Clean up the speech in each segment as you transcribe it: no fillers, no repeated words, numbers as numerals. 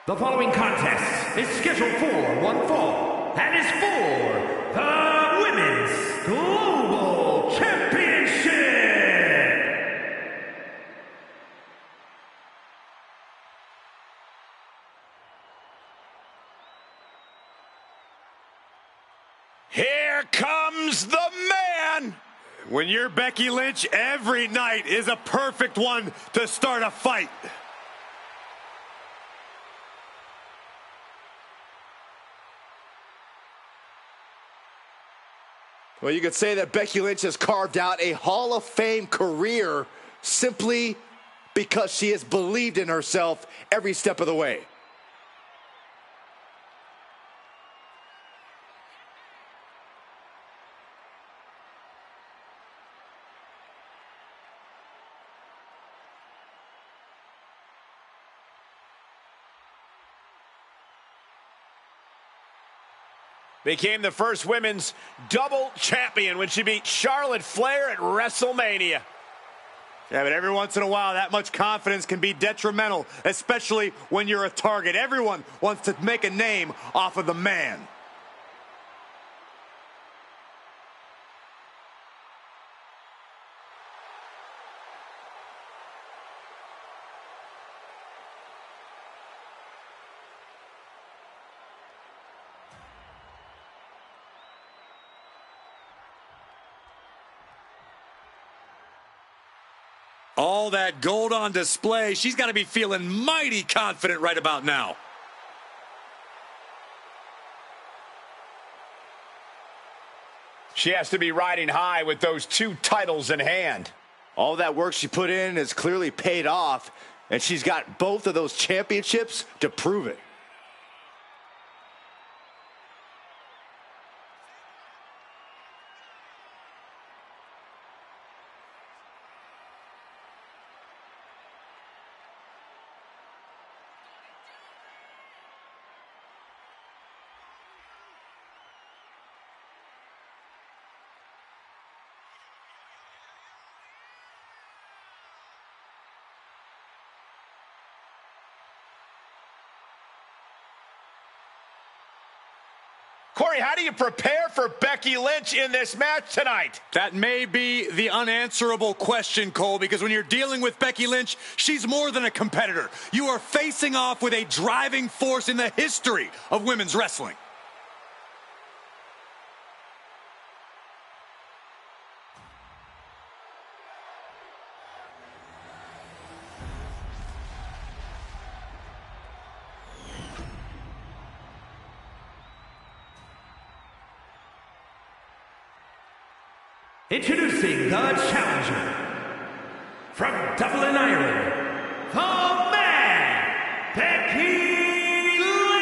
The following contest is scheduled for one fall and is for the Women's Global Championship. Here comes the man! When you're Becky Lynch, every night is a perfect one to start a fight. Well, you could say that Becky Lynch has carved out a Hall of Fame career simply because she has believed in herself every step of the way. Became the first women's double champion when she beat Charlotte Flair at WrestleMania. Yeah, but every once in a while, that much confidence can be detrimental, especially when you're a target. Everyone wants to make a name off of the man. All that gold on display, she's got to be feeling mighty confident right about now. She has to be riding high with those two titles in hand. All that work she put in has clearly paid off, and she's got both of those championships to prove it. Corey, how do you prepare for Becky Lynch in this match tonight? That may be the unanswerable question, Cole, because when you're dealing with Becky Lynch, she's more than a competitor. You are facing off with a driving force in the history of women's wrestling. Introducing the challenger from Dublin, Ireland, the man, Becky Lynch.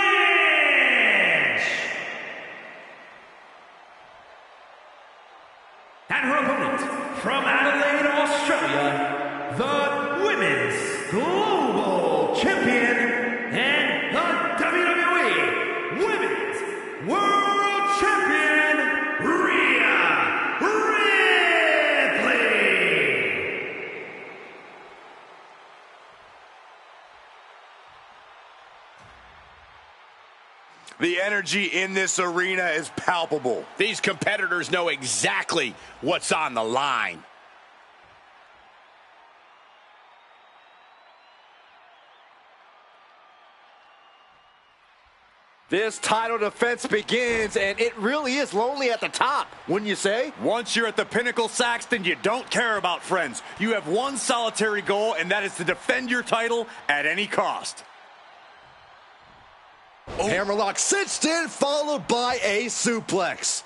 And her opponent from Adelaide, Australia, the Women's Global Champion and the WWE Women's World Champion, Rhea Ripley. The energy in this arena is palpable. These competitors know exactly what's on the line. This title defense begins, and it really is lonely at the top, wouldn't you say? Once you're at the pinnacle, Saxton, you don't care about friends. You have one solitary goal, and that is to defend your title at any cost. Oh. Hammerlock cinched in, followed by a suplex.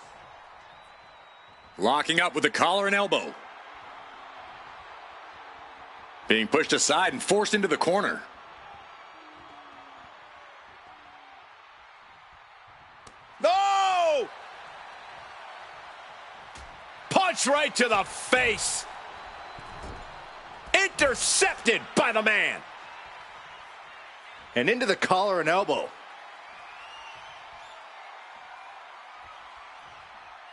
Locking up with the collar and elbow. Being pushed aside and forced into the corner. No! Punch right to the face. Intercepted by the man. And into the collar and elbow.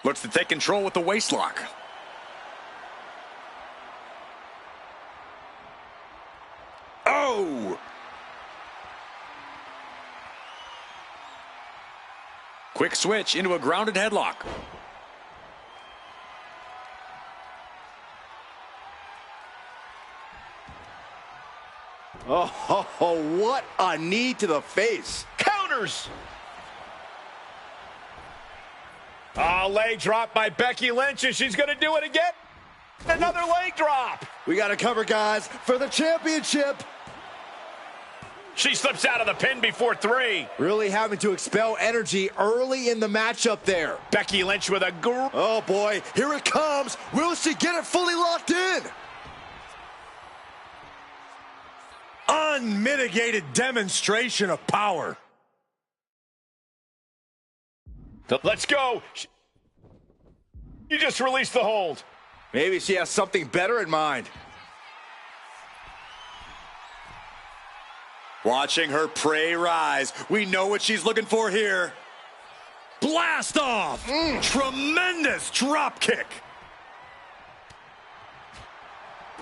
Looks to take control with the waistlock. Oh! Quick switch into a grounded headlock. Oh, what a knee to the face. Counters. Oh, leg drop by Becky Lynch, and she's going to do it again. Another leg drop. We got to cover, guys, for the championship. She slips out of the pin before 3. Really having to expel energy early in the matchup there. Becky Lynch with a Oh, boy, here it comes. Will she get it fully locked in? Unmitigated demonstration of power. Let's go. You just released the hold. Maybe she has something better in mind. Watching her prey rise. We know what she's looking for here. Blast off. Tremendous drop kick.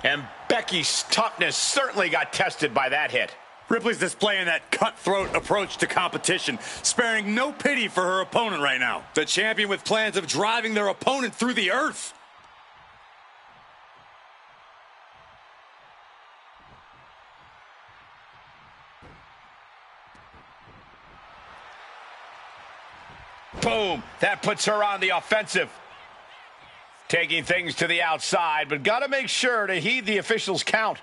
And Becky's toughness certainly got tested by that hit. Ripley's displaying that cutthroat approach to competition, sparing no pity for her opponent right now. The champion with plans of driving their opponent through the earth. Boom! That puts her on the offensive. Taking things to the outside, but got to make sure to heed the officials' count.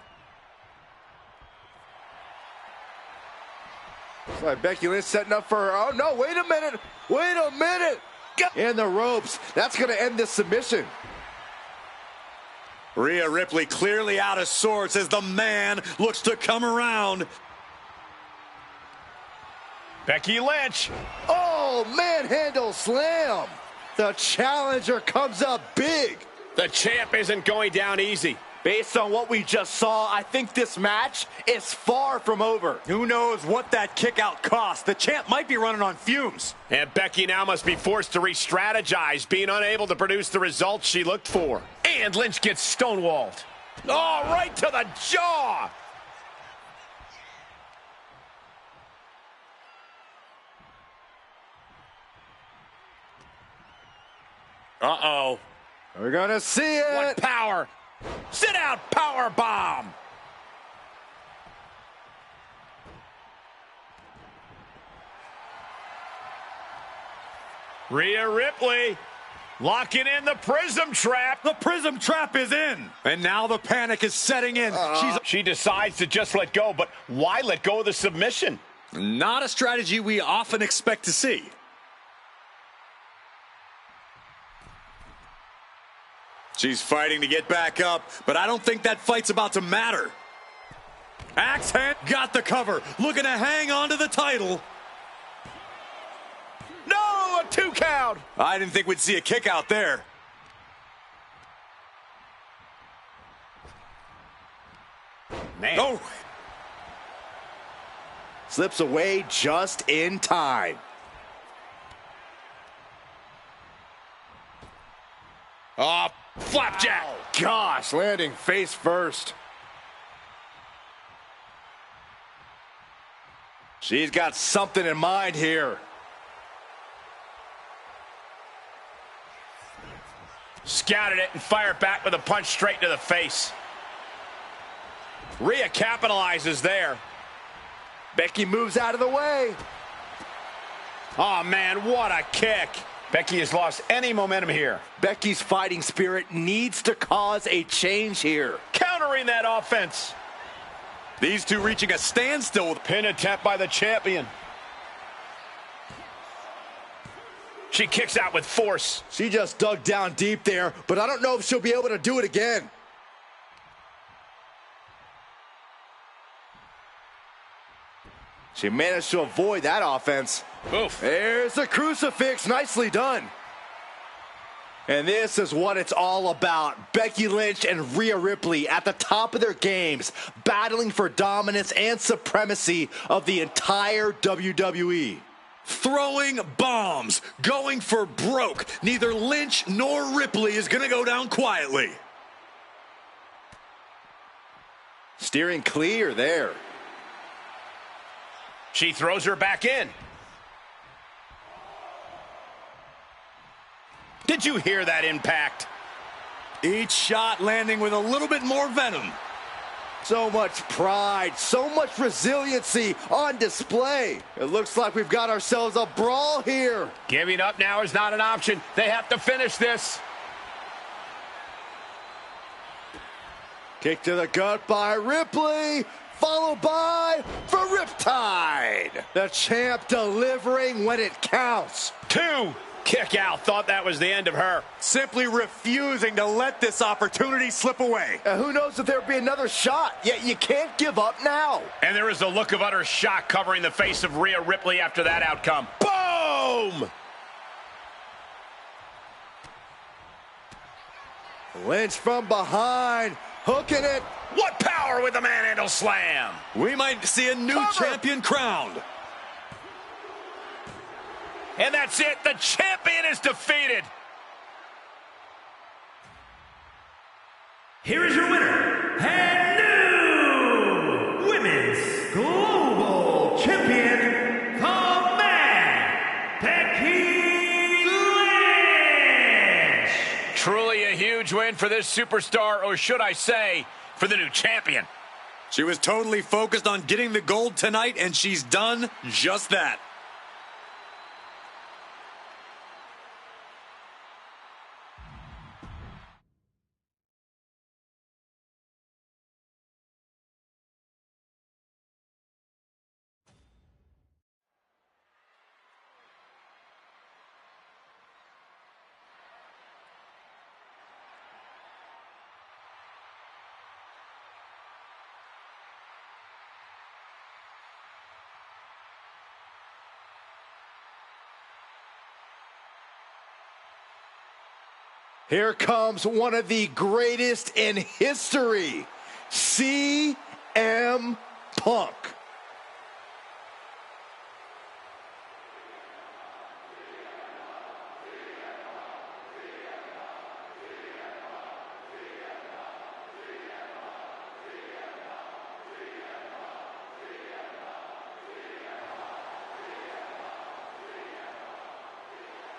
Looks like Becky Lynch setting up for her. Oh, no, wait a minute. Wait a minute. In the ropes. That's going to end this submission. Rhea Ripley clearly out of sorts as the man looks to come around. Becky Lynch. Oh, manhandle slam. The challenger comes up big. The champ isn't going down easy. Based on what we just saw, I think this match is far from over. Who knows what that kick out cost? The champ might be running on fumes. And Becky now must be forced to re-strategize, being unable to produce the results she looked for. And Lynch gets stonewalled. Oh, right to the jaw. Uh-oh. We're going to see it. What power. Sit out power bomb. Rhea Ripley locking in the Prism Trap. The Prism Trap is in. And now the panic is setting in. She decides to just let go, but why let go of the submission? Not a strategy we often expect to see. She's fighting to get back up, but I don't think that fight's about to matter. Axe hand got the cover, looking to hang on to the title. No, a 2 count. I didn't think we'd see a kick out there. Man. Oh. Slips away just in time. Flapjack. Gosh, landing face first. She's got something in mind here. Scouted it and fired back with a punch straight to the face. Rhea capitalizes there. Becky moves out of the way. Oh, man, what a kick. Becky has lost any momentum here. Becky's fighting spirit needs to cause a change here. Countering that offense. These two reaching a standstill with Pin attempt by the champion. She kicks out with force. She just dug down deep there, but I don't know if she'll be able to do it again. She managed to avoid that offense. Oof. There's the crucifix. Nicely done. And this is what it's all about. Becky Lynch and Rhea Ripley at the top of their games, battling for dominance and supremacy of the entire WWE. throwing bombs, going for broke. Neither Lynch nor Ripley is going to go down quietly. Steering clear there. She throws her back in. Did you hear that impact? Each shot landing with a little bit more venom. So much pride, so much resiliency on display. It looks like we've got ourselves a brawl here. Giving up now is not an option. They have to finish this. Kick to the gut by Ripley, followed by the Riptide. The champ delivering when it counts. 2. Kick out. Thought that was the end of her. Simply refusing to let this opportunity slip away. Who knows if there'll be another shot, yet you can't give up now. And there is a look of utter shock covering the face of Rhea Ripley after that outcome. Boom! Lynch from behind, hooking it. What power with the manhandle slam! We might see a new champion crowned. And that's it. The champion is defeated. Here is your winner, and new Women's Global Champion, the Man, Becky Lynch. Truly a huge win for this superstar, or should I say, for the new champion. She was totally focused on getting the gold tonight, and she's done just that. Here comes one of the greatest in history, CM Punk.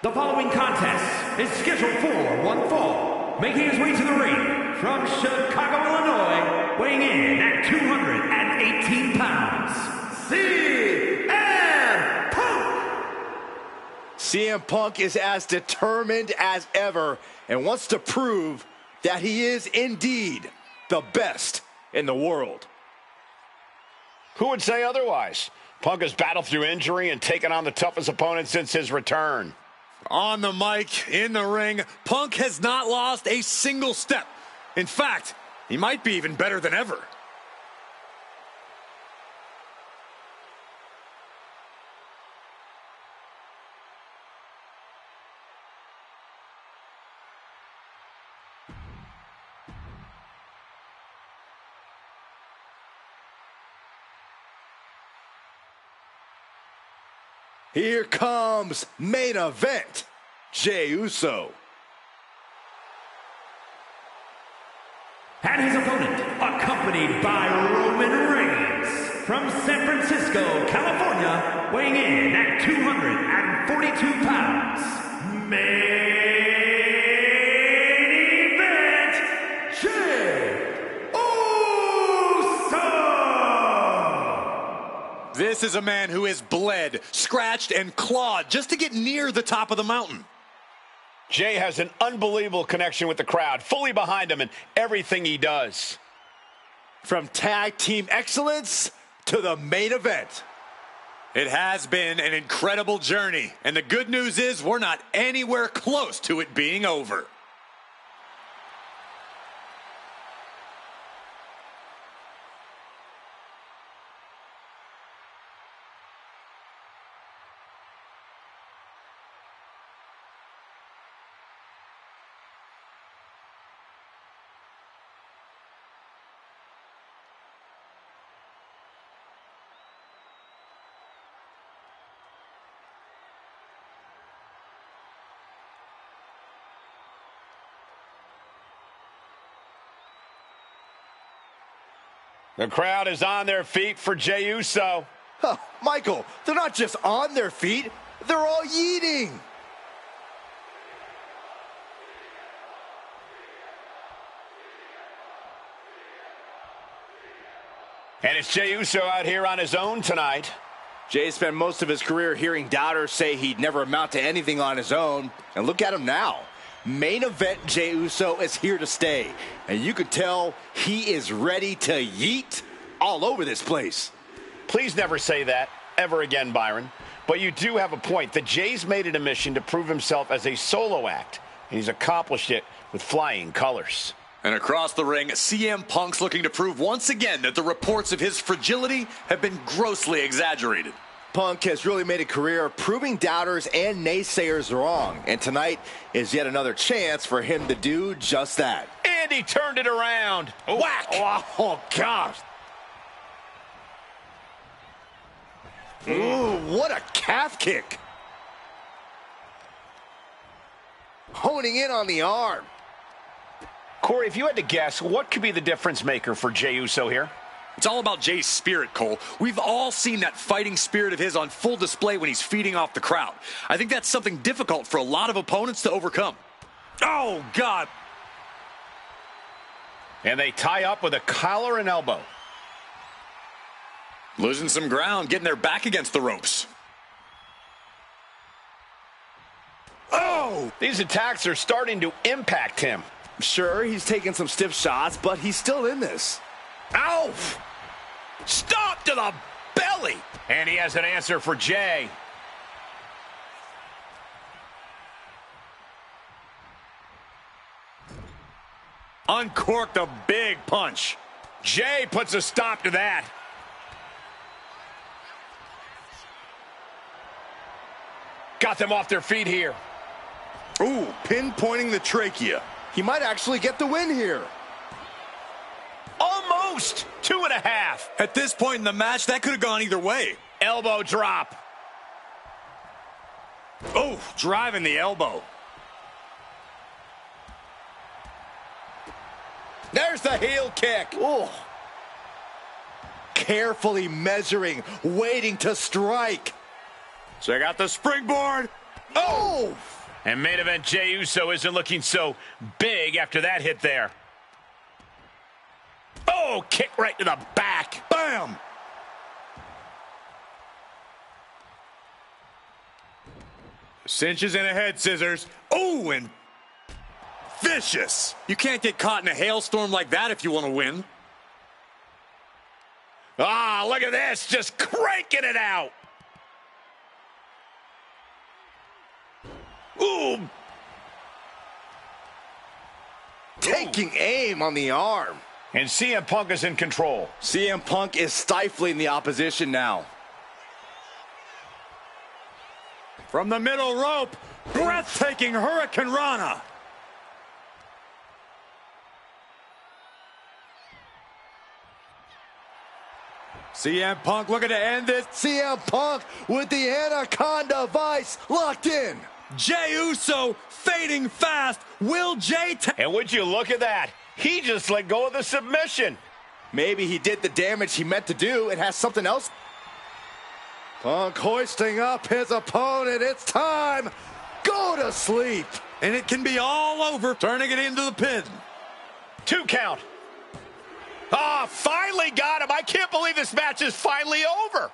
The following contest is scheduled for one fall. Making his way to the ring from Chicago, Illinois, weighing in at 218 pounds, CM Punk! CM Punk is as determined as ever and wants to prove that he is indeed the best in the world. Who would say otherwise? Punk has battled through injury and taken on the toughest opponent since his return. On the mic, in the ring, Punk has not lost a single step. In fact, he might be even better than ever. Here comes main event, Jey Uso. And his opponent, accompanied by Roman Reigns, from San Francisco, California, weighing in at 242 pounds, main event, Jey Uso! This is a man who has bled, scratched, and clawed just to get near the top of the mountain. Jey has an unbelievable connection with the crowd, fully behind him in everything he does. From tag team excellence to the main event. It has been an incredible journey, and the good news is we're not anywhere close to it being over. The crowd is on their feet for Jey Uso. Huh, Michael, they're not just on their feet, they're all yeeting. And it's Jey Uso out here on his own tonight. Jey spent most of his career hearing doubters say he'd never amount to anything on his own. And look at him now. Main event Jey Uso is here to stay. And you could tell he is ready to yeet all over this place. Please never say that ever again, Byron. But you do have a point. The Jey's made it a mission to prove himself as a solo act. And he's accomplished it with flying colors. And across the ring, CM Punk's looking to prove once again that the reports of his fragility have been grossly exaggerated. Punk has really made a career of proving doubters and naysayers wrong. And tonight is yet another chance for him to do just that. And he turned it around. Whack! Oh, gosh. Ooh, what a calf kick. Honing in on the arm. Corey, if you had to guess, what could be the difference maker for Jey Uso here? It's all about Jey's spirit, Cole. We've all seen that fighting spirit of his on full display when he's feeding off the crowd. I think that's something difficult for a lot of opponents to overcome. Oh, God. And they tie up with a collar and elbow. Losing some ground, getting their back against the ropes. Oh! These attacks are starting to impact him. Sure, he's taking some stiff shots, but he's still in this. Ow! Stop to the belly! And he has an answer for Jey. Uncorked a big punch. Jey puts a stop to that. Got them off their feet here. Ooh, pinpointing the trachea. He might actually get the win here. Almost 2.5. At this point in the match, that could have gone either way. Elbow drop. Oh, driving the elbow. There's the heel kick. Oh. Carefully measuring, waiting to strike. Check out the springboard. Oh! And main event Jey Uso isn't looking so big after that hit there. Oh, kick right to the back. Bam! Cinches and a head scissors. Oh, and vicious. You can't get caught in a hailstorm like that if you want to win. Ah, look at this, just cranking it out. Ooh. Taking aim on the arm. And CM Punk is in control. CM Punk is stifling the opposition now. From the middle rope, breathtaking Hurricane Rana. CM Punk looking to end this. CM Punk with the Anaconda Vice locked in. Jey Uso fading fast. Will Jey And would you look at that? He just let go of the submission. Maybe he did the damage he meant to do and has something else. Punk hoisting up his opponent. It's time. Go to sleep. And it can be all over. Turning it into the pin. 2 count. Ah, finally got him. I can't believe this match is finally over.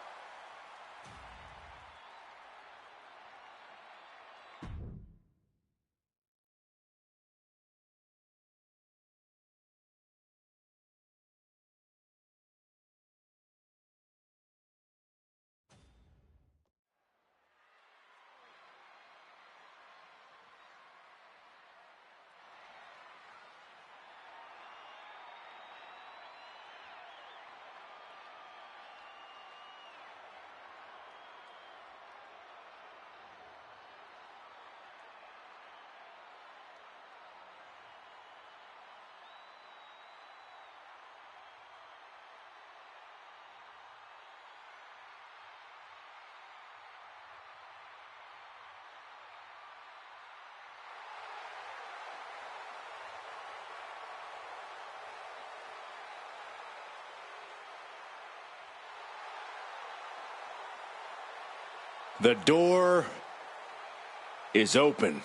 The door is open.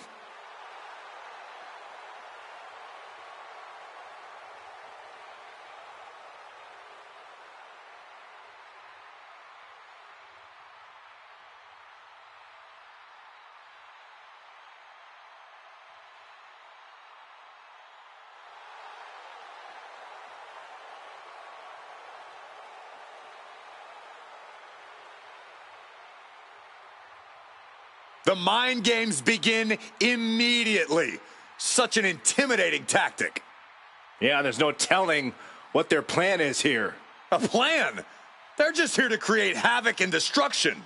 The mind games begin immediately. Such an intimidating tactic. Yeah, there's no telling what their plan is here. A plan? They're just here to create havoc and destruction.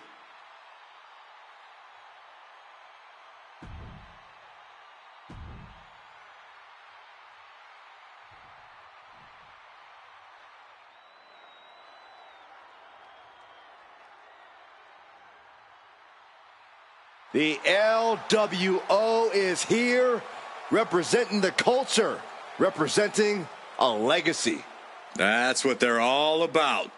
The LWO is here, representing the culture, representing a legacy. That's what they're all about.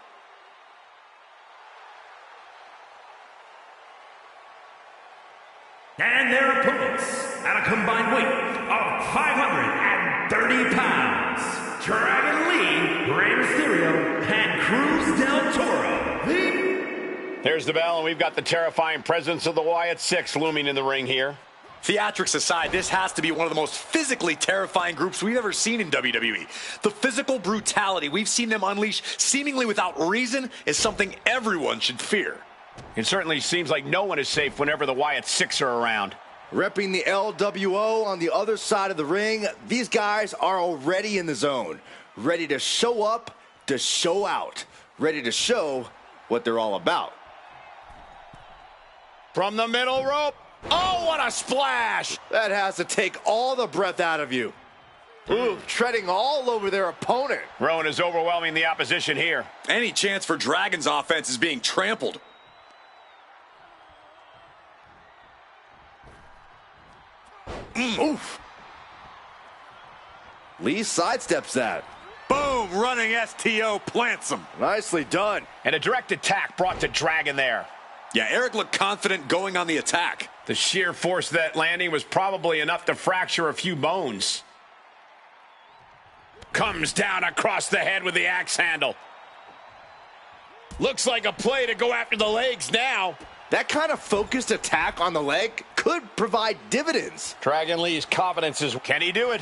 And their opponents, at a combined weight of 530 pounds, Dragon Lee, Rey Mysterio, and Cruz del Toro. There's the bell, and we've got the terrifying presence of the Wyatt Six looming in the ring here. Theatrics aside, this has to be one of the most physically terrifying groups we've ever seen in WWE. The physical brutality we've seen them unleash seemingly without reason is something everyone should fear. It certainly seems like no one is safe whenever the Wyatt Six are around. Repping the LWO on the other side of the ring, these guys are already in the zone, ready to show up, to show out, ready to show what they're all about. From the middle rope. Oh, what a splash! That has to take all the breath out of you. Ooh, treading all over their opponent. Rowan is overwhelming the opposition here. Any chance for Dragon's offense is being trampled. Oof. Lee sidesteps that. Boom, running STO plants him. Nicely done. And a direct attack brought to Dragon there. Yeah, Eric looked confident going on the attack. The sheer force of that landing was probably enough to fracture a few bones. Comes down across the head with the axe handle. Looks like a play to go after the legs now. That kind of focused attack on the leg could provide dividends. Dragon Lee's confidence is... Can he do it?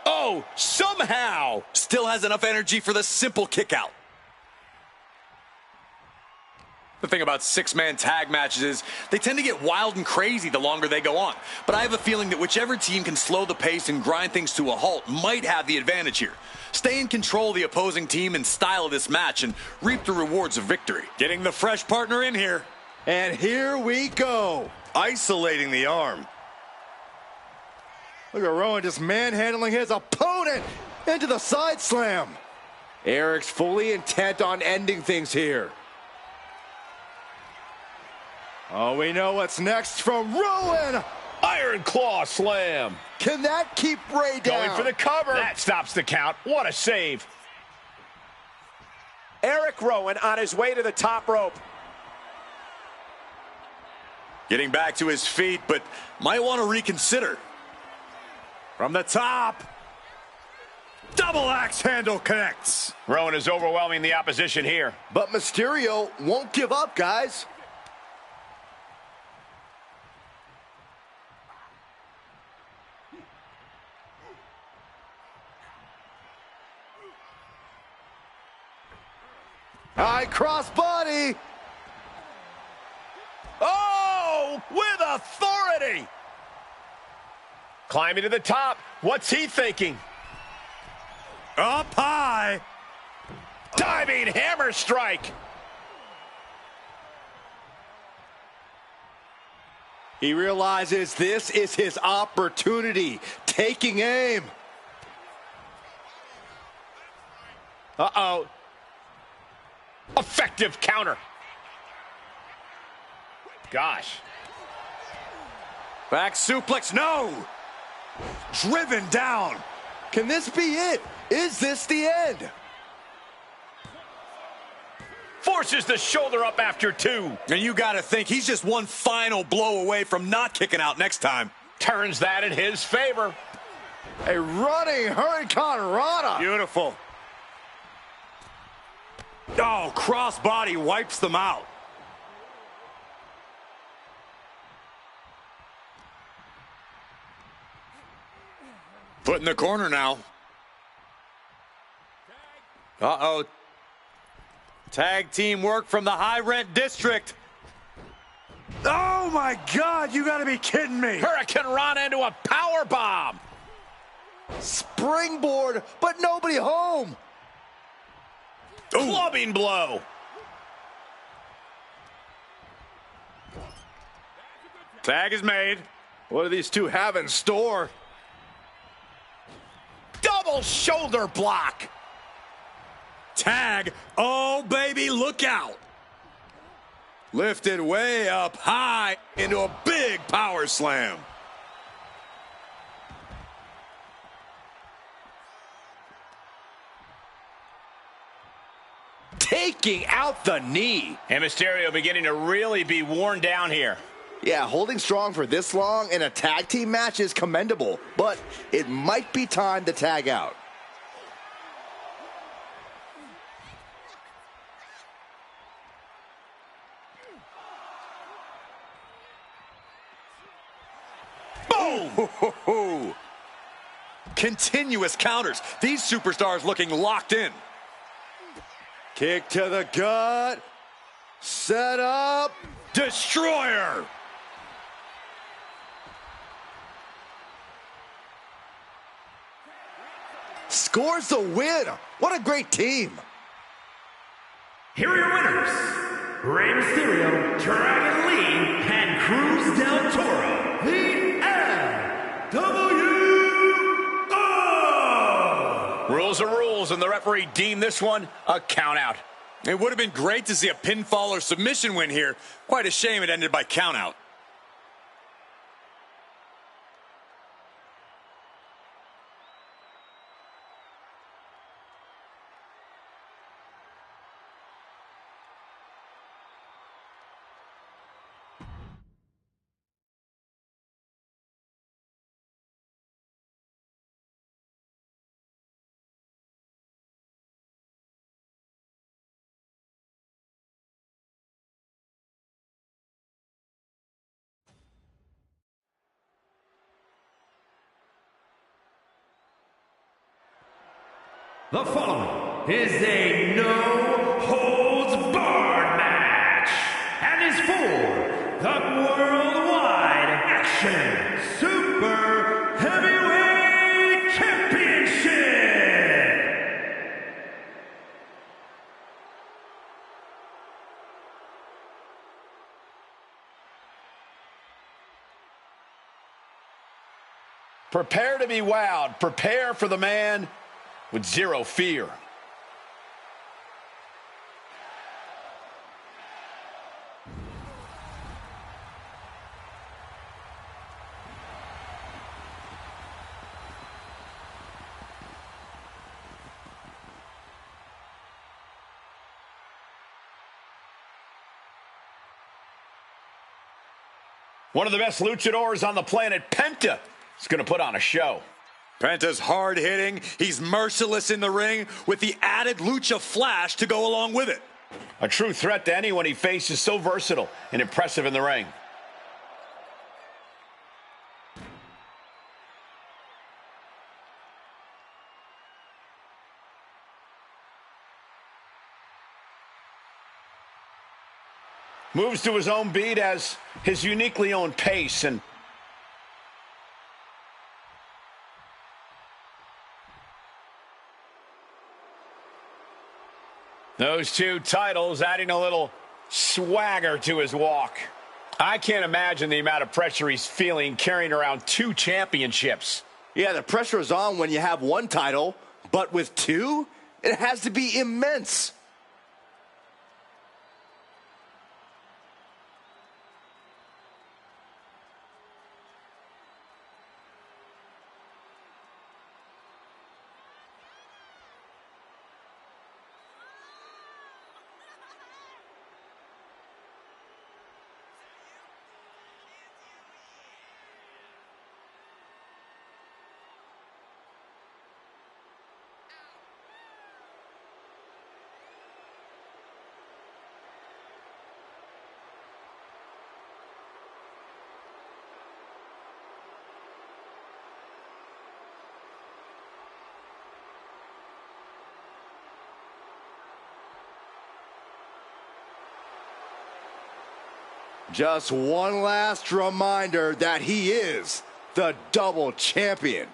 Oh, somehow still has enough energy for the simple kick out. The thing about six-man tag matches is they tend to get wild and crazy the longer they go on. But I have a feeling that whichever team can slow the pace and grind things to a halt might have the advantage here. Stay in control of the opposing team and style of this match and reap the rewards of victory. Getting the fresh partner in here. And here we go. Isolating the arm. Look at Rowan just manhandling his opponent into the side slam. Eric's fully intent on ending things here. Oh, we know what's next from Rowan. Iron Claw slam. Can that keep Rey down? Going for the cover. That stops the count. What a save. Eric Rowan on his way to the top rope. Getting back to his feet, but might want to reconsider. From the top. Double axe handle connects. Rowan is overwhelming the opposition here. But Mysterio won't give up, guys. High crossbody. Oh, with authority. Climbing to the top. What's he thinking? Up high. Diving hammer strike. He realizes this is his opportunity. Taking aim. Uh-oh. Effective counter. Gosh. Back suplex, no. Driven down. Can this be it? Is this the end? Forces the shoulder up after two. And you got to think he's just one final blow away from not kicking out next time. Turns that in his favor. A running Hurricane Rana. Beautiful. Oh, crossbody wipes them out. Put in the corner now. Uh-oh. Tag team work from the high rent district. Oh my God, you gotta be kidding me. Hurricane Rana into a power bomb. Springboard, but nobody home. Clubbing blow. Tag is made. What do these two have in store? Double shoulder block. Tag. Oh, baby, look out. Lifted way up high into a big power slam. Taking out the knee. And Mysterio beginning to really be worn down here. Yeah, holding strong for this long in a tag team match is commendable, but it might be time to tag out. Boom! Continuous counters. These superstars looking locked in. Kick to the gut. Set up. Destroyer! Scores the win. What a great team. Here are your winners, Rey Mysterio, Dragon Lee, and Cruz del Toro, the NWO! Rules are rules, and the referee deemed this one a count out. It would have been great to see a pinfall or submission win here. Quite a shame it ended by count out. The following is a no-holds-barred match and is for the Worldwide Action Super Heavyweight Championship. Prepare to be wowed. Prepare for the man with zero fear. One of the best luchadors on the planet, Penta, is going to put on a show. Penta's hard-hitting. He's merciless in the ring with the added lucha flash to go along with it. A true threat to anyone he faces, so versatile and impressive in the ring. Moves to his own beat, as his uniquely own pace, and those two titles adding a little swagger to his walk. I can't imagine the amount of pressure he's feeling carrying around two championships. Yeah, the pressure is on when you have one title, but with two, it has to be immense. Just one last reminder that he is the double champion.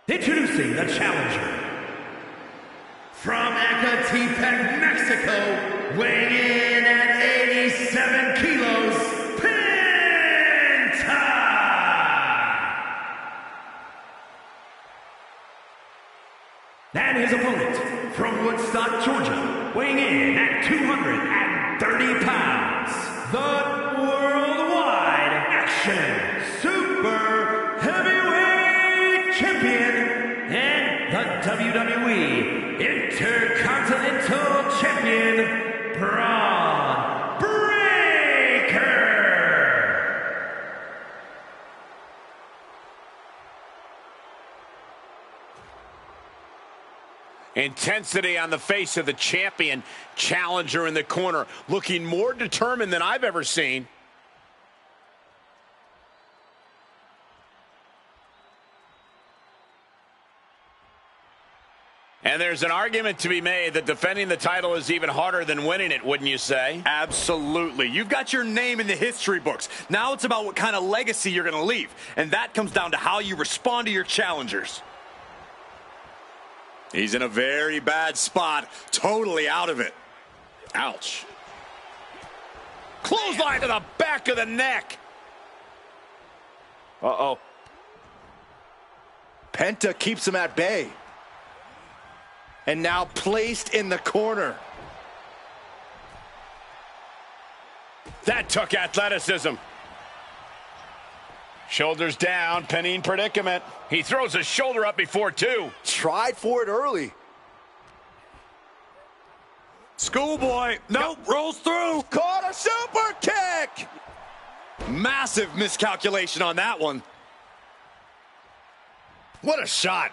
Introducing the challenger from Ecatepec, Mexico, weighing in at 87 kilos, Penta! And his opponent from Woodstock, Georgia, weighing in at 230 pounds, the Worldwide Action Super Heavyweight Champion and the WWE Intercontinental Champion, Bron Breakker. Intensity on the face of the champion. Challenger in the corner, looking more determined than I've ever seen. And there's an argument to be made that defending the title is even harder than winning it, wouldn't you say? Absolutely. You've got your name in the history books. Now it's about what kind of legacy you're going to leave. And that comes down to how you respond to your challengers. He's in a very bad spot, totally out of it. Ouch. Clothesline to the back of the neck. Uh-oh. Penta keeps him at bay. And now placed in the corner. That took athleticism. Shoulders down, pinning predicament. He throws his shoulder up before, too. Tried for it early. Schoolboy. Nope, rolls through. Caught a super kick. Massive miscalculation on that one. What a shot.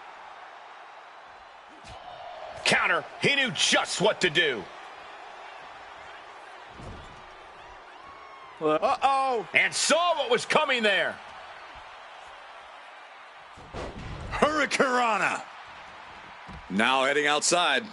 Counter. He knew just what to do. Uh-oh. And saw what was coming there. Hurricanrana. Now heading outside.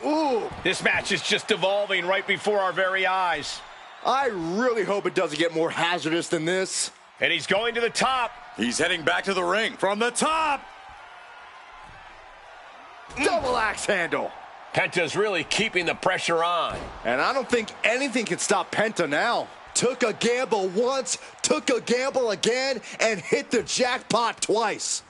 Ooh. This match is just evolving right before our very eyes. I really hope it doesn't get more hazardous than this. And he's going to the top. He's heading back to the ring from the top. Double axe handle. Penta's really keeping the pressure on. And I don't think anything can stop Penta now. Took a gamble once, took a gamble again, and hit the jackpot twice.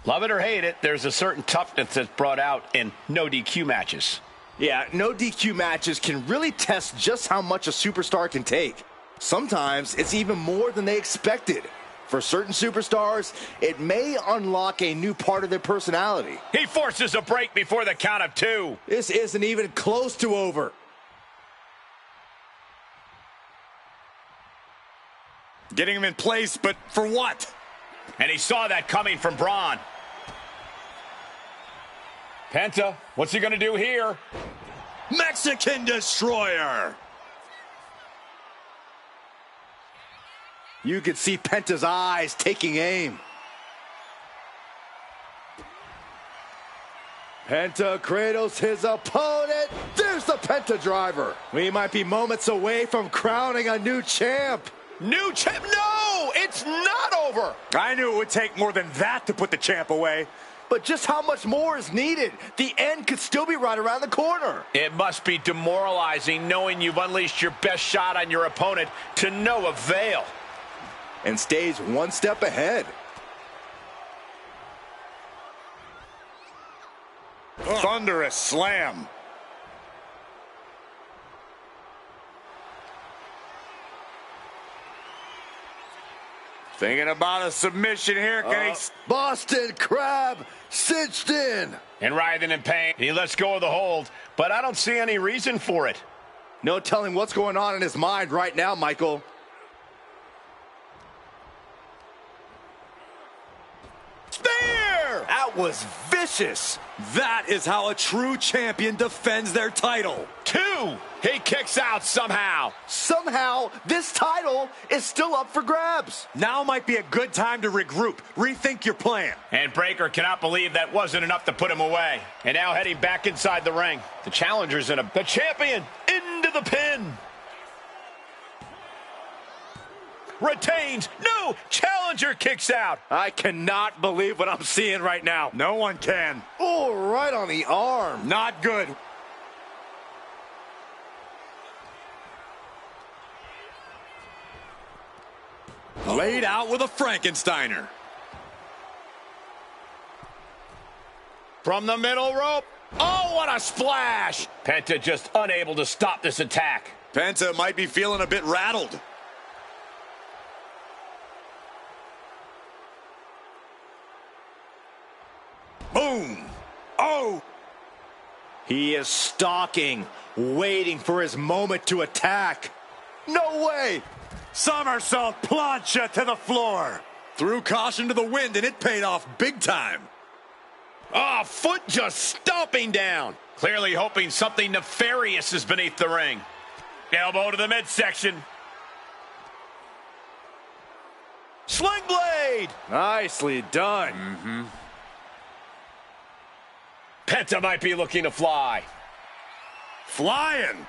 Love it or hate it, there's a certain toughness that's brought out in no DQ matches. Yeah, no DQ matches can really test just how much a superstar can take. Sometimes it's even more than they expected. For certain superstars, it may unlock a new part of their personality. He forces a break before the count of 2. This isn't even close to over. Getting him in place, but for what? And he saw that coming from Braun. Penta, what's he going to do here? Mexican Destroyer. You could see Penta's eyes taking aim. Penta cradles his opponent. There's the Penta driver. We might be moments away from crowning a new champ. New champ? No, it's not over. I knew it would take more than that to put the champ away. But just how much more is needed? The end could still be right around the corner. It must be demoralizing knowing you've unleashed your best shot on your opponent to no avail. And stays one step ahead. Thunderous slam. Thinking about a submission here. Can he... Boston Crab cinched in. And writhing in pain, he lets go of the hold, but I don't see any reason for it. No telling what's going on in his mind right now, Michael. Spear! Ouch. That was vicious. That is how a true champion defends their title. 2. He kicks out somehow. Somehow, this title is still up for grabs. Now might be a good time to regroup. Rethink your plan. And Breakker cannot believe that wasn't enough to put him away. And now heading back inside the ring. The challenger's in the champion into the pin. Retains. No, challenger kicks out. I cannot believe what I'm seeing right now. No one can. Oh, right on the arm. Not good. Laid out with a Frankensteiner. From the middle rope. Oh, what a splash. Penta just unable to stop this attack. Penta might be feeling a bit rattled. Boom. Oh. He is stalking, waiting for his moment to attack. No way. Somersault plancha to the floor. Threw caution to the wind, and it paid off big time. Oh, foot just stomping down. Clearly hoping something nefarious is beneath the ring. Elbow to the midsection. Sling blade. Nicely done. Penta might be looking to fly. Flying.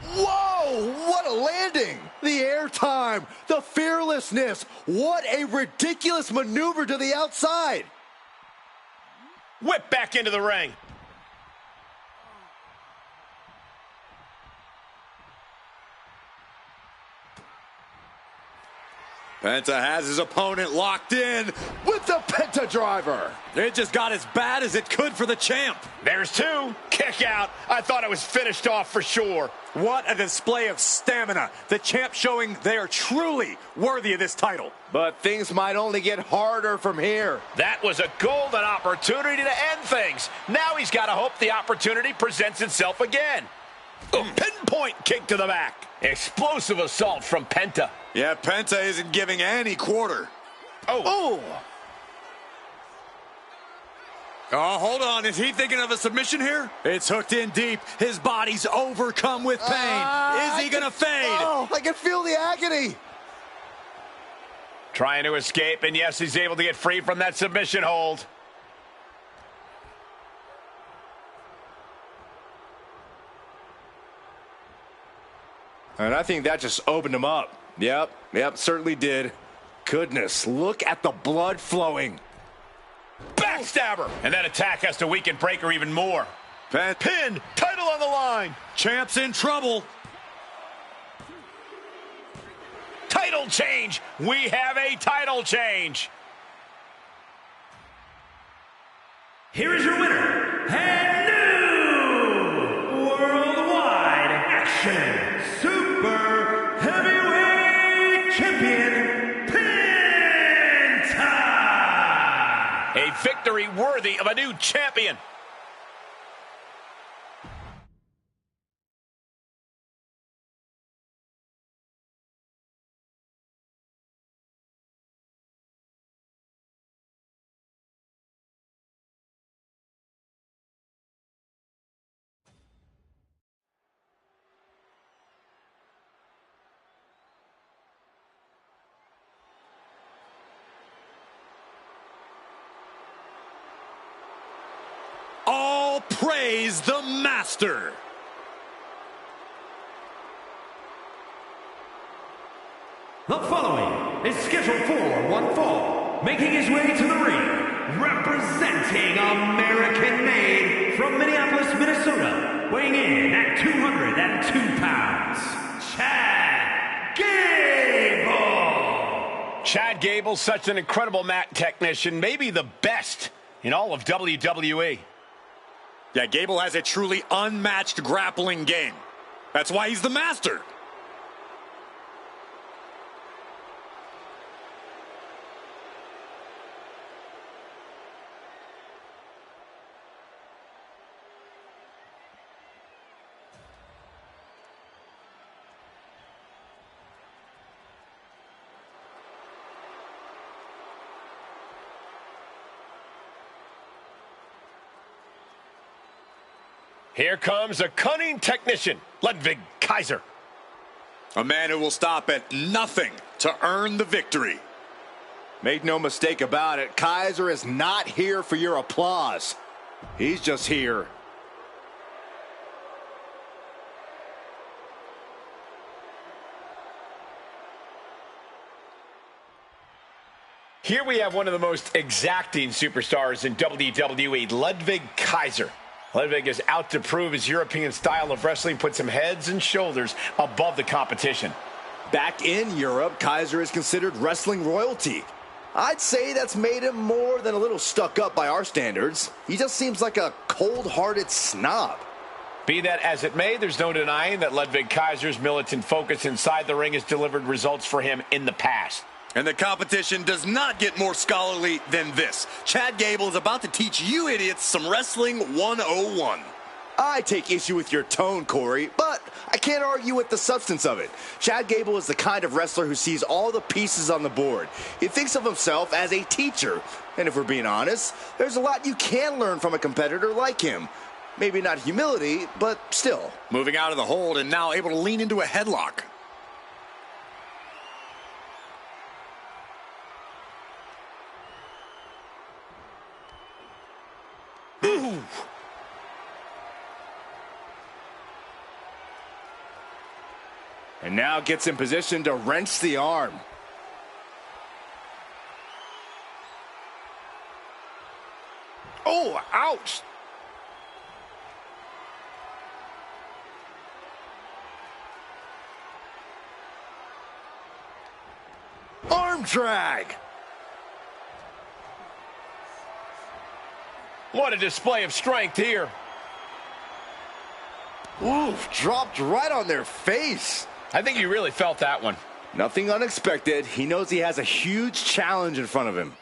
Whoa, what a landing. The airtime, the fearlessness. What a ridiculous maneuver to the outside. Whip back into the ring. Penta has his opponent locked in With the Penta driver. It just got as bad as it could for the champ. There's 2. Kick out. I thought it was finished off for sure. What a display of stamina. The champ showing they are truly worthy of this title. But things might only get harder from here. That was a golden opportunity to end things. Now he's got to hope the opportunity presents itself again. A pinpoint kick to the back. Explosive assault from Penta. Yeah, Penta isn't giving any quarter. Oh. Oh, hold on. Is he thinking of a submission here? It's hooked in deep. His body's overcome with pain. Is he going to fade? Oh, I can feel the agony. Trying to escape, and yes, he's able to get free from that submission hold. And I think that just opened him up. Yep, certainly did. Goodness, look at the blood flowing. Backstabber! And that attack has to weaken Breakker even more. Pin, title on the line. Champ's in trouble. Title change. We have a title change. Here is your winner, and new Worldwide Action Super Heavyweight Champion, Penta! A victory worthy of a new champion. All praise the master. The following is scheduled for one fall, making his way to the ring, representing American-made from Minneapolis, Minnesota, weighing in at 202 pounds, Chad Gable! Chad Gable's such an incredible mat technician, maybe the best in all of WWE. Yeah, Gable has a truly unmatched grappling game. That's why he's the master. Here comes a cunning technician, Ludwig Kaiser. A man who will stop at nothing to earn the victory. Make no mistake about it, Kaiser is not here for your applause. He's just here. Here we have one of the most exacting superstars in WWE, Ludwig Kaiser. Ludwig is out to prove his European style of wrestling puts him heads and shoulders above the competition. Back in Europe, Kaiser is considered wrestling royalty. I'd say that's made him more than a little stuck up by our standards. He just seems like a cold-hearted snob. Be that as it may, there's no denying that Ludwig Kaiser's militant focus inside the ring has delivered results for him in the past. And the competition does not get more scholarly than this. Chad Gable is about to teach you idiots some Wrestling 101. I take issue with your tone, Corey, but I can't argue with the substance of it. Chad Gable is the kind of wrestler who sees all the pieces on the board. He thinks of himself as a teacher. And if we're being honest, there's a lot you can learn from a competitor like him. Maybe not humility, but still. Moving out of the hold and now able to lean into a headlock. Ooh. And now gets in position to wrench the arm. Oh, ouch! Arm drag! What a display of strength here. Oof, dropped right on their face. I think you really felt that one. Nothing unexpected. He knows he has a huge challenge in front of him.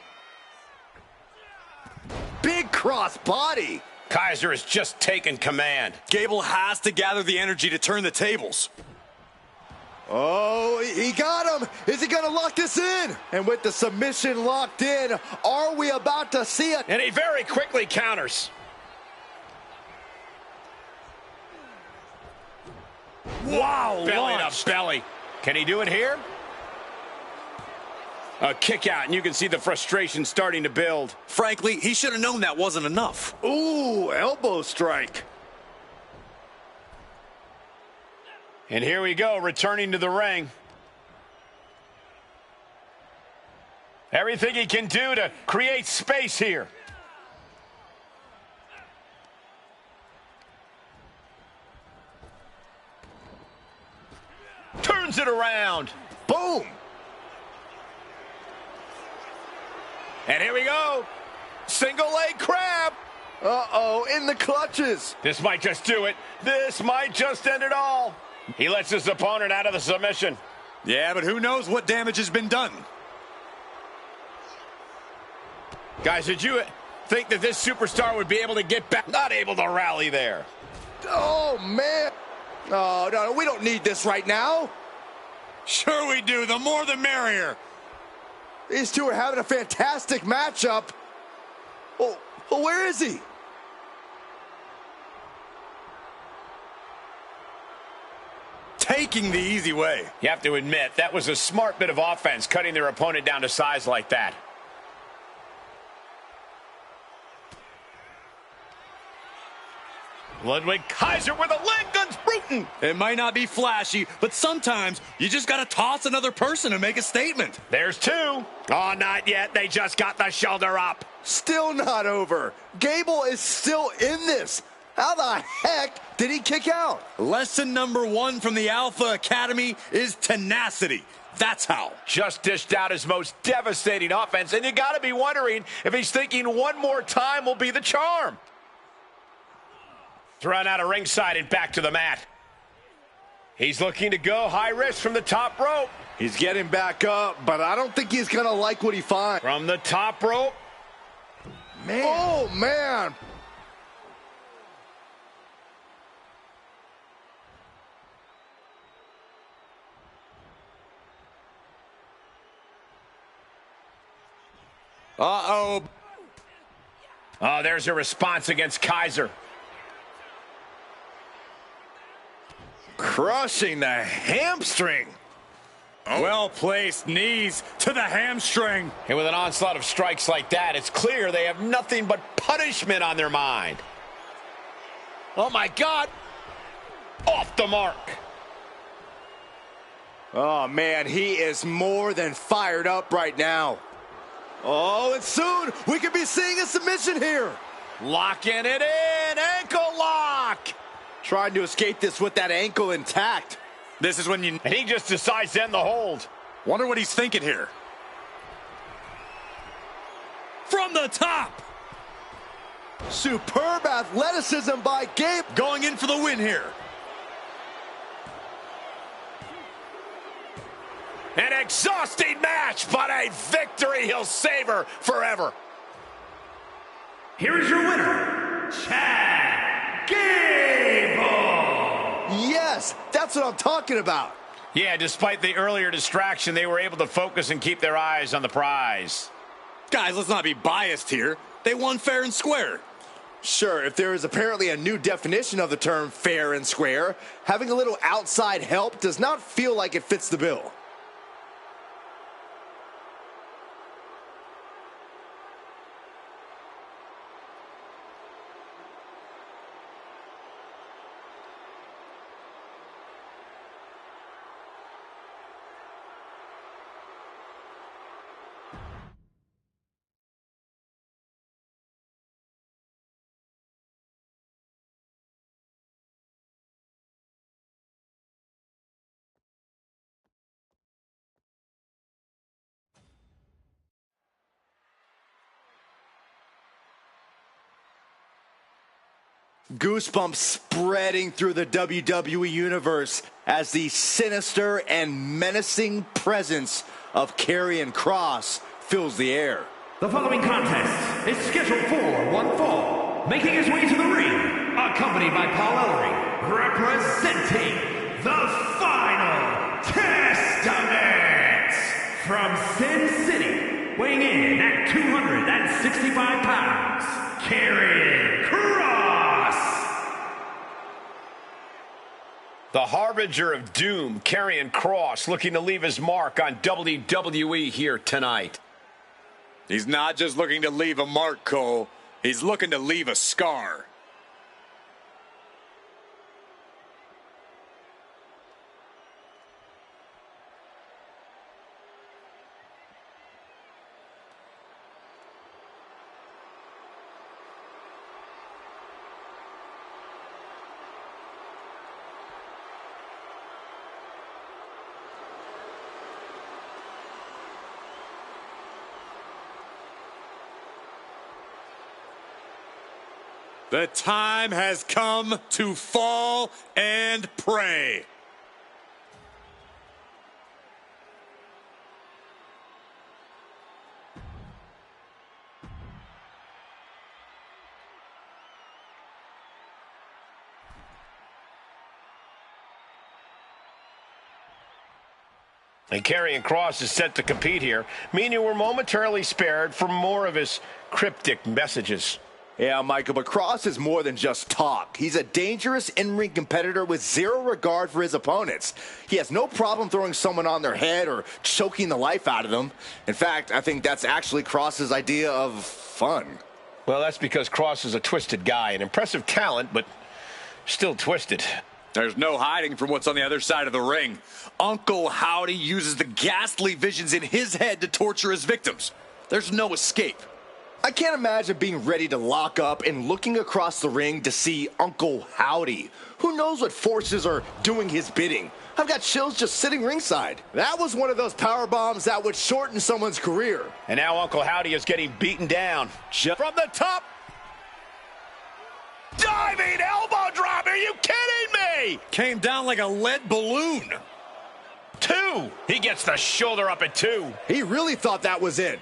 Big cross body. Kaiser has just taken command. Gable has to gather the energy to turn the tables. Oh, he got him. Is he going to lock this in? And with the submission locked in, are we about to see it? And he very quickly counters. Wow, Belly to belly. Can he do it here? A kick out, and you can see the frustration starting to build. Frankly, he should have known that wasn't enough. Ooh, elbow strike. And here we go, returning to the ring. Everything he can do to create space here. Turns it around. Boom. And here we go. Single leg crab. Uh-oh, in the clutches. This might just do it. This might just end it all. He lets his opponent out of the submission. Yeah, but who knows what damage has been done. Guys, did you think that this superstar would be able to get back? Not able to rally there. Oh, man. Oh, no, we don't need this right now. Sure we do. The more the merrier. These two are having a fantastic matchup. Oh, where is he? Taking the easy way. You have to admit, that was a smart bit of offense, cutting their opponent down to size like that. Ludwig Kaiser with a leg gun sprouting. It might not be flashy, but sometimes you just got to toss another person to make a statement. There's two. Oh, not yet. They just got the shoulder up. Still not over. Gable is still in this. How the heck did he kick out? Lesson number 1 from the Alpha Academy is tenacity. That's how. Just dished out his most devastating offense, and you got to be wondering if he's thinking one more time will be the charm. Thrown out of ringside and back to the mat. He's looking to go high risk from the top rope. He's getting back up, but I don't think he's going to like what he finds. From the top rope. Man. Oh, man. Uh-oh. Oh, there's a response against Kaiser. Crushing the hamstring. Well-placed knees to the hamstring. And with an onslaught of strikes like that, it's clear they have nothing but punishment on their mind. Oh, my God. Off the mark. Oh, man, he is more than fired up right now. Oh, and soon we could be seeing a submission here. Locking it in. Ankle lock. Trying to escape this with that ankle intact. This is when you... And he just decides to end the hold. Wonder what he's thinking here. From the top. Superb athleticism by Gabe. Going in for the win here. An exhausting match, but a victory he'll savor forever. Here is your winner, Chad Gable. Yes, that's what I'm talking about. Yeah, despite the earlier distraction, they were able to focus and keep their eyes on the prize. Guys, let's not be biased here. They won fair and square. Sure, if there is apparently a new definition of the term fair and square, having a little outside help does not feel like it fits the bill. Goosebumps spreading through the WWE Universe as the sinister and menacing presence of Karrion Kross fills the air. The following contest is scheduled for one fall. Making his way to the ring, accompanied by Paul Ellering, representing the Final Testament from Sin City, weighing in at 265 pounds, Karrion Kross. The harbinger of doom, Karrion Kross, looking to leave his mark on WWE here tonight. He's not just looking to leave a mark, Cole. He's looking to leave a scar. The time has come to fall and pray. And Karrion Kross is set to compete here, meaning we're momentarily spared from more of his cryptic messages. Yeah, Michael, but Kross is more than just talk. He's a dangerous in-ring competitor with zero regard for his opponents. He has no problem throwing someone on their head or choking the life out of them. In fact, I think that's actually Kross's idea of fun. Well, that's because Kross is a twisted guy, an impressive talent, but still twisted. There's no hiding from what's on the other side of the ring. Uncle Howdy uses the ghastly visions in his head to torture his victims. There's no escape. I can't imagine being ready to lock up and looking across the ring to see Uncle Howdy. Who knows what forces are doing his bidding? I've got chills just sitting ringside. That was one of those power bombs that would shorten someone's career. And now Uncle Howdy is getting beaten down. From the top. Diving elbow drop. Are you kidding me? Came down like a lead balloon. 2. He gets the shoulder up at 2. He really thought that was it.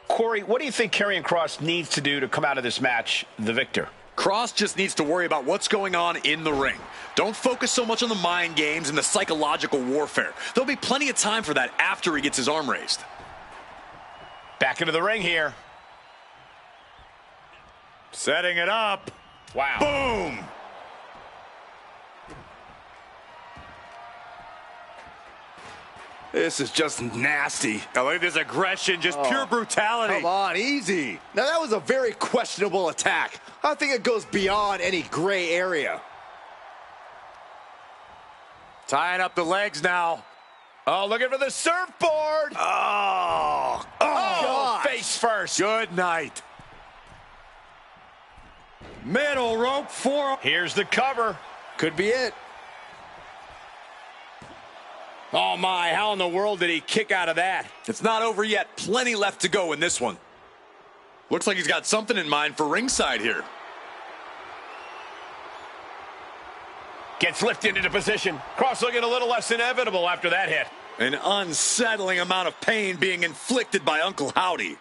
Corey, what do you think Karrion Kross needs to do to come out of this match the victor? Kross just needs to worry about what's going on in the ring. Don't focus so much on the mind games and the psychological warfare. There'll be plenty of time for that after he gets his arm raised. Back into the ring here. Setting it up. Wow. Boom! This is just nasty. Now look at this aggression, just pure brutality. Come on, easy. Now that was a very questionable attack. I think it goes beyond any gray area. Tying up the legs now. Oh, looking for the surfboard. Oh, gosh. Face first. Good night. Middle rope for. Here's the cover. Could be it. Oh, my. How in the world did he kick out of that? It's not over yet. Plenty left to go in this one. Looks like he's got something in mind for ringside here. Gets lifted into position. Cross looking a little less inevitable after that hit. An unsettling amount of pain being inflicted by Uncle Howdy.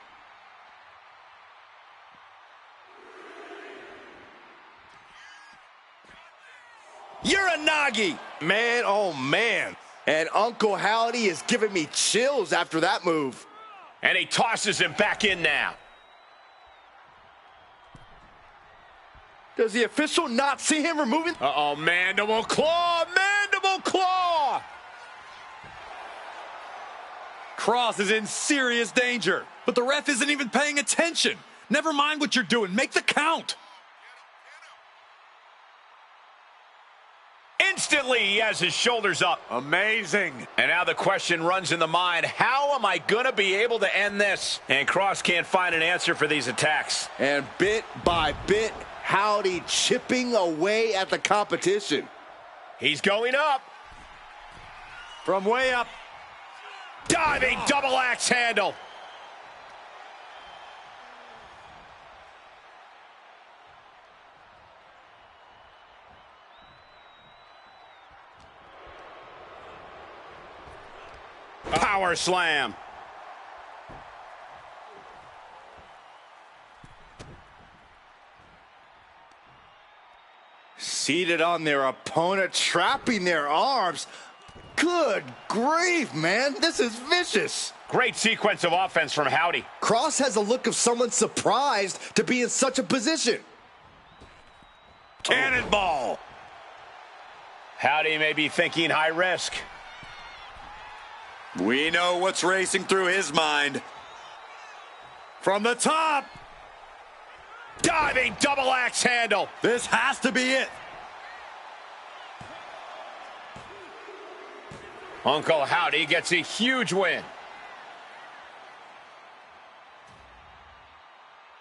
Uranagi. Man, oh man. And Uncle Howdy is giving me chills after that move. And he tosses him back in now. Does the official not see him removing? Uh-oh, mandible claw, mandible claw. Cross is in serious danger, but the ref isn't even paying attention. Never mind what you're doing. Make the count. Instantly, he has his shoulders up. Amazing. And now the question runs in the mind, how am I going to be able to end this? And Cross can't find an answer for these attacks. And bit by bit, Howdy chipping away at the competition. He's going up. From way up. Diving double axe handle. Power slam. Seated on their opponent, trapping their arms. Good grief, man. This is vicious. Great sequence of offense from Howdy. Cross has a look of someone surprised to be in such a position. Cannonball. Howdy may be thinking high risk. We know what's racing through his mind. From the top. Diving double axe handle. This has to be it. Uncle Howdy gets a huge win.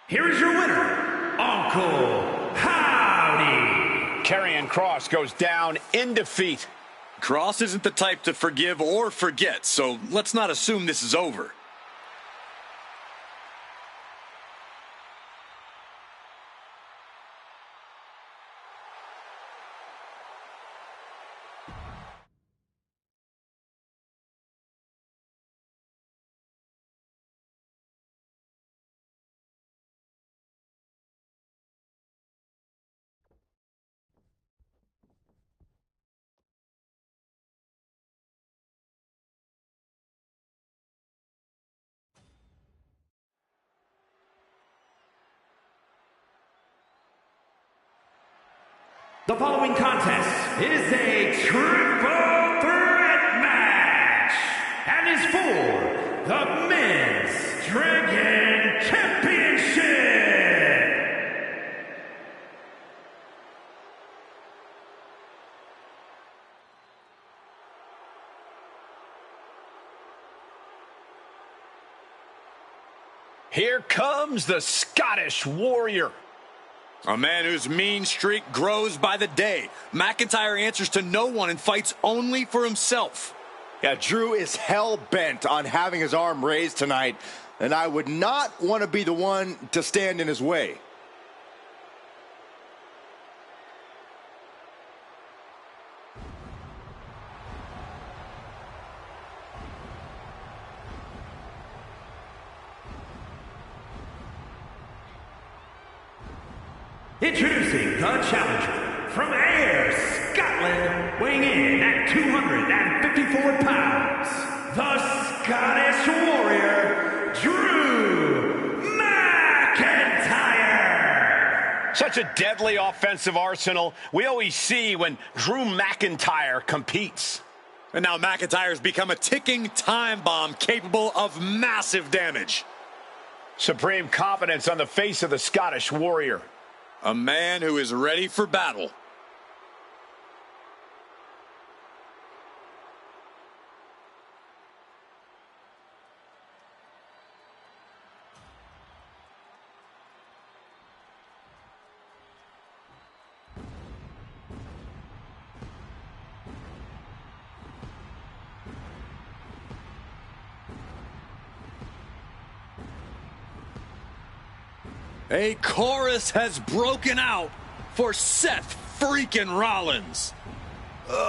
Here is your winner, Uncle Howdy. Karrion Kross goes down in defeat. Cross isn't the type to forgive or forget, so let's not assume this is over. The following contest is a triple threat match and is for the Men's Dragon Championship. Here comes the Scottish Warrior. A man whose mean streak grows by the day. McIntyre answers to no one and fights only for himself. Yeah, Drew is hell-bent on having his arm raised tonight, and I would not want to be the one to stand in his way. Introducing the challenger from Ayr, Scotland, weighing in at 254 pounds, the Scottish Warrior, Drew McIntyre. Such a deadly offensive arsenal we always see when Drew McIntyre competes. And now McIntyre's become a ticking time bomb capable of massive damage. Supreme confidence on the face of the Scottish Warrior. A man who is ready for battle. A chorus has broken out for Seth freaking Rollins. Stop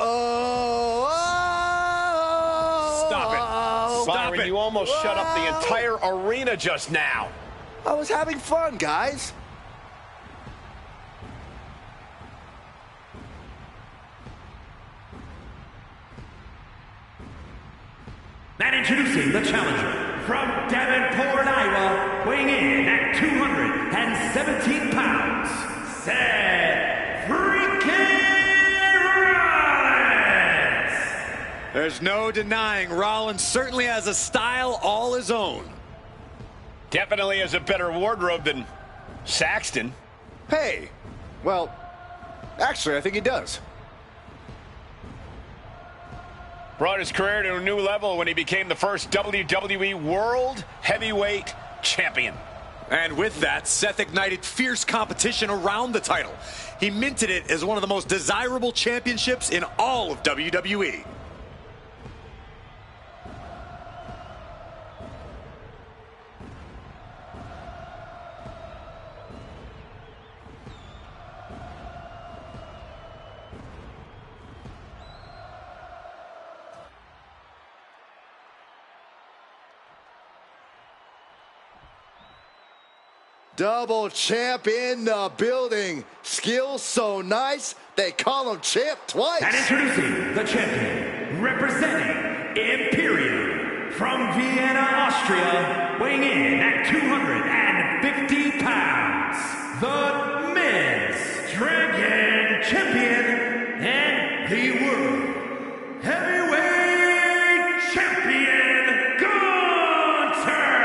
it. Stop Byron, it. you almost shut up the entire arena just now. I was having fun, guys. And introducing the challenger from Davenport, Iowa, weighing in at 217 pounds, Seth freaking Rollins! There's no denying Rollins certainly has a style all his own. Definitely has a better wardrobe than Saxton. Hey, well, actually, I think he does. Brought his career to a new level when he became the first WWE World Heavyweight Champion. And with that, Seth ignited fierce competition around the title. He minted it as one of the most desirable championships in all of WWE. Double champ in the building. Skills so nice, they call him champ twice. And introducing the champion, representing Imperium from Vienna, Austria, weighing in at 250 pounds, the Men's Dragon Champion and the World Heavyweight Champion, Gunther!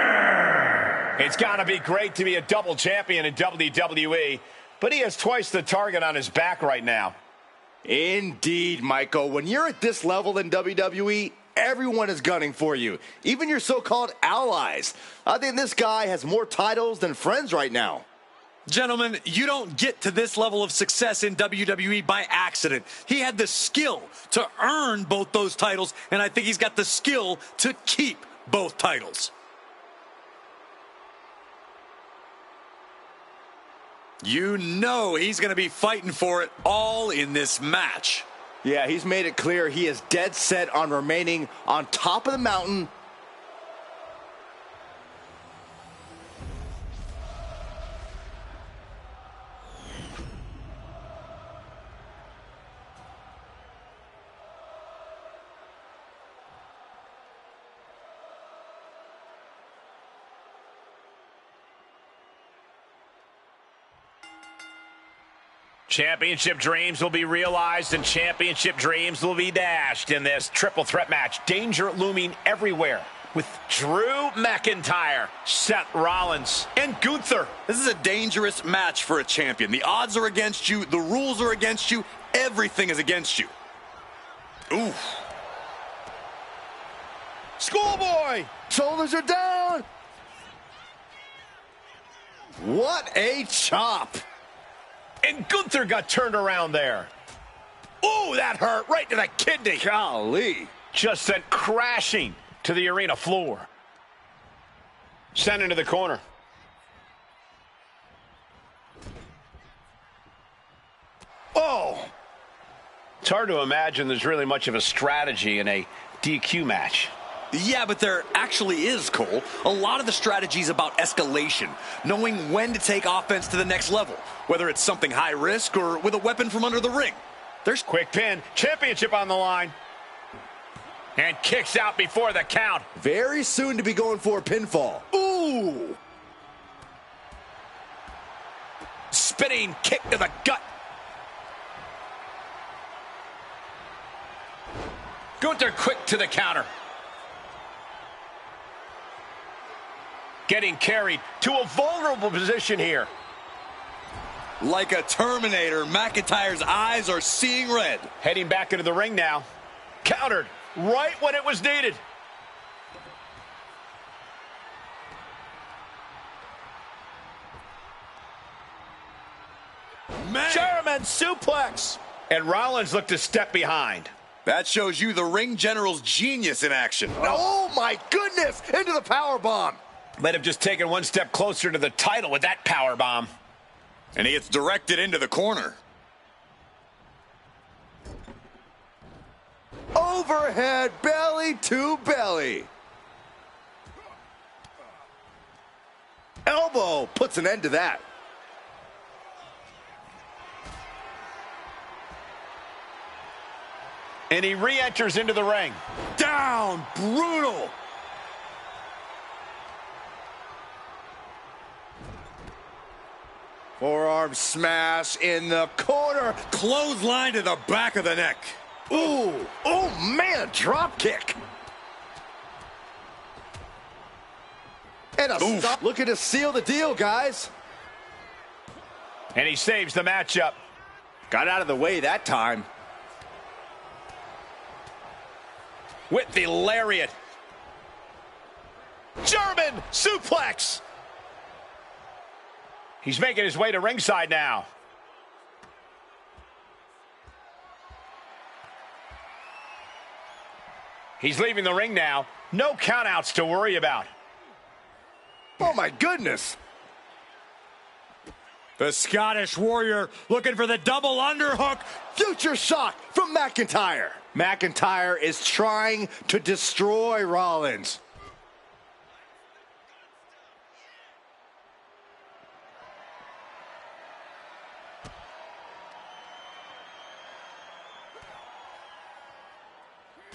It's got to be great to be a double champion in WWE, but he has twice the target on his back right now. Indeed, Michael. When you're at this level in WWE, everyone is gunning for you, even your so-called allies. I think this guy has more titles than friends right now. Gentlemen, you don't get to this level of success in WWE by accident. He had the skill to earn both those titles, and I think he's got the skill to keep both titles. You know he's going to be fighting for it all in this match. Yeah, he's made it clear he is dead set on remaining on top of the mountain. Championship dreams will be realized and championship dreams will be dashed in this triple threat match. Danger looming everywhere with Drew McIntyre, Seth Rollins, and Gunther. This is a dangerous match for a champion. The odds are against you. The rules are against you. Everything is against you. Ooh. Schoolboy! Shoulders are down! What a chop! And Gunther got turned around there. Ooh, that hurt right to the kidney. Golly. Just sent crashing to the arena floor. Sent into the corner. Oh! It's hard to imagine there's really much of a strategy in a DQ match. Yeah, but there actually is, Cole. A lot of the strategy is about escalation, knowing when to take offense to the next level, whether it's something high risk or with a weapon from under the ring. There's quick pin, championship on the line. And kicks out before the count. Very soon to be going for a pinfall. Ooh! spinning kick to the gut. Gunther quick to the counter. Getting carried to a vulnerable position here. Like a Terminator, McIntyre's eyes are seeing red. Heading back into the ring now. Countered right when it was needed. Man. German suplex. And Rollins looked to step behind. That shows you the ring general's genius in action. Oh my goodness! Into the powerbomb. Might have just taken one step closer to the title with that power bomb. And he gets directed into the corner. Overhead belly to belly. Elbow puts an end to that. And he re-enters into the ring. Down, brutal. Forearm smash in the corner. Clothesline to the back of the neck. Ooh, oh man, drop kick. And a stop. Looking to seal the deal, guys. And he saves the matchup. Got out of the way that time. With the lariat. German suplex. He's making his way to ringside now. He's leaving the ring now. No countouts to worry about. Oh my goodness. The Scottish Warrior looking for the double underhook. Future shock from McIntyre. McIntyre is trying to destroy Rollins.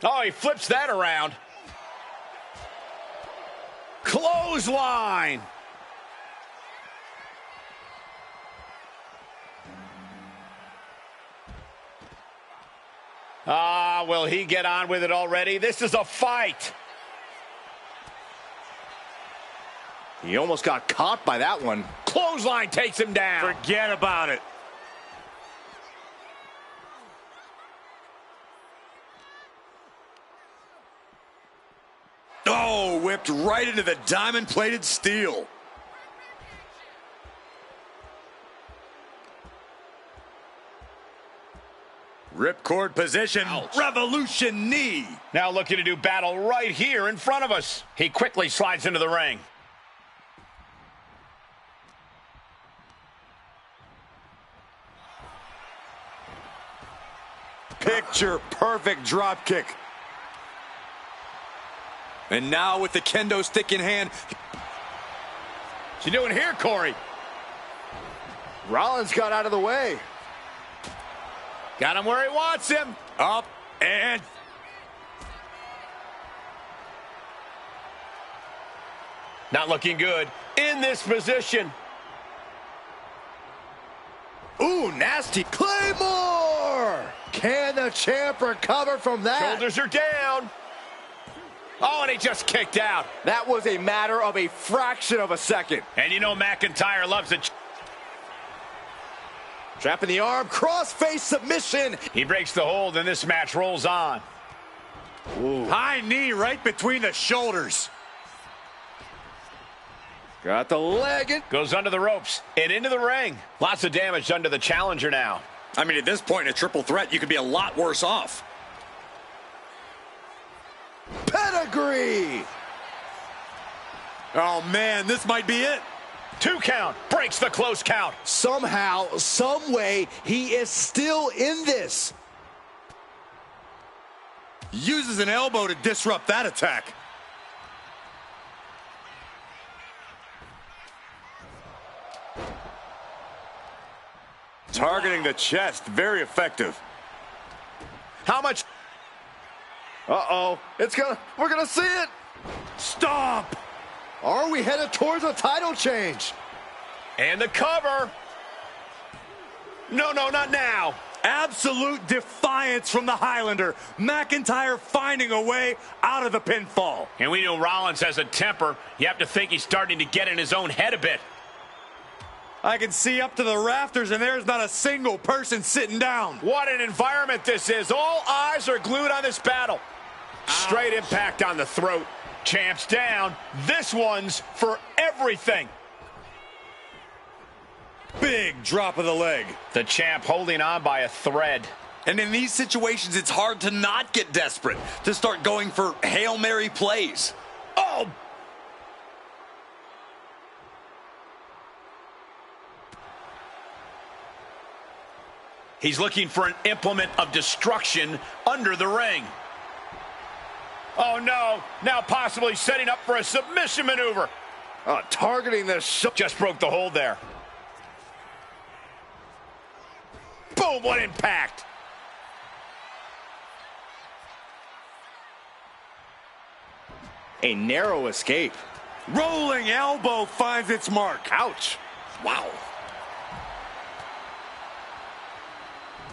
Oh, he flips that around. Clothesline. Will he get on with it already? This is a fight. He almost got caught by that one. Clothesline takes him down. Forget about it. Oh, whipped right into the diamond-plated steel. Ripcord position. Ouch. Revolution knee. Now looking to do battle right here in front of us. He quickly slides into the ring. Picture perfect drop kick. And now with the kendo stick in hand. What's he doing here, Corey? Rollins got out of the way. Got him where he wants him. Up and... Not looking good in this position. Ooh, nasty Claymore! Can the champ recover from that? Shoulders are down. Oh, and he just kicked out. That was a matter of a fraction of a second. And you know McIntyre loves it. Trapping the arm, cross-face submission. He breaks the hold, and this match rolls on. Ooh. High knee right between the shoulders. Got the leg in. Goes under the ropes and into the ring. Lots of damage done to the challenger now. I mean, at this point in a triple threat, you could be a lot worse off. Pedigree. Oh, man, this might be it. 2 count. Breaks the close count. Somehow, some way, he is still in this. Uses an elbow to disrupt that attack. Targeting the chest, very effective. How much? Uh-oh. We're gonna see it. Stomp. Are we headed towards a title change? And the cover. No, not now. Absolute defiance from the Highlander. McIntyre finding a way out of the pinfall. And we know Rollins has a temper. You have to think he's starting to get in his own head a bit. I can see up to the rafters, and there's not a single person sitting down. What an environment this is. All eyes are glued on this battle. Straight impact on the throat. Champ's down. This one's for everything. Big drop of the leg. The champ holding on by a thread. And in these situations, it's hard to not get desperate, to start going for Hail Mary plays. Oh! He's looking for an implement of destruction under the ring. Oh, no. Now possibly setting up for a submission maneuver. Targeting the shoulder. Just broke the hold there. Boom, what impact. A narrow escape. Rolling elbow finds its mark. Ouch. Wow.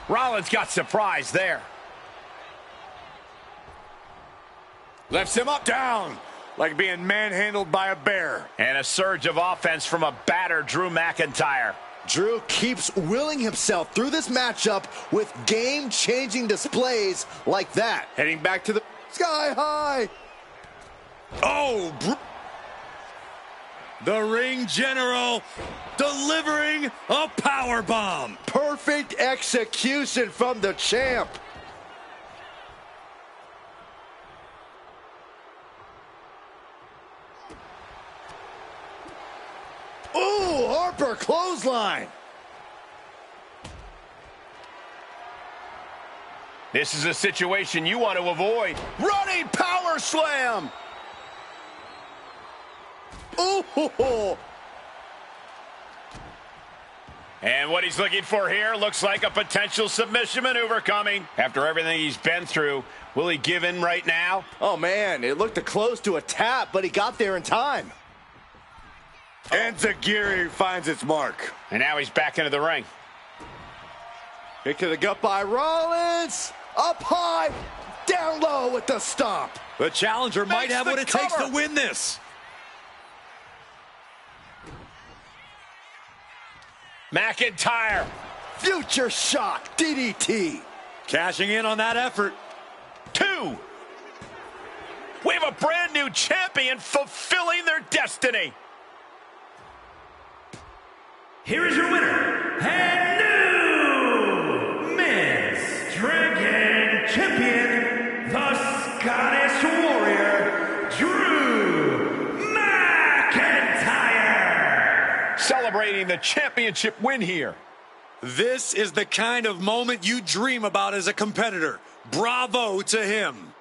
Rollins got surprised there. Lifts him up, down, like being manhandled by a bear. And a surge of offense from a battered Drew McIntyre. Drew keeps willing himself through this matchup with game-changing displays like that. Heading back to the Sky high. Oh, the ring general delivering a power bomb. Perfect execution from the champ. Ooh, Harper clothesline. This is a situation you want to avoid. Running power slam. Ooh. And what he's looking for here looks like a potential submission maneuver coming. After everything he's been through, will he give in right now? Oh, man, it looked close to a tap, but he got there in time. And Zagiri finds its mark. And now he's back into the ring. Kick to the gut by Rollins. Up high, down low with the stomp. The challenger might have what it takes to win this. McIntyre. Future shock, DDT. Cashing in on that effort. 2. We have a brand new champion fulfilling their destiny. Here is your winner, and new Men's Dragon Champion, the Scottish Warrior, Drew McIntyre. Celebrating the championship win here. This is the kind of moment you dream about as a competitor. Bravo to him.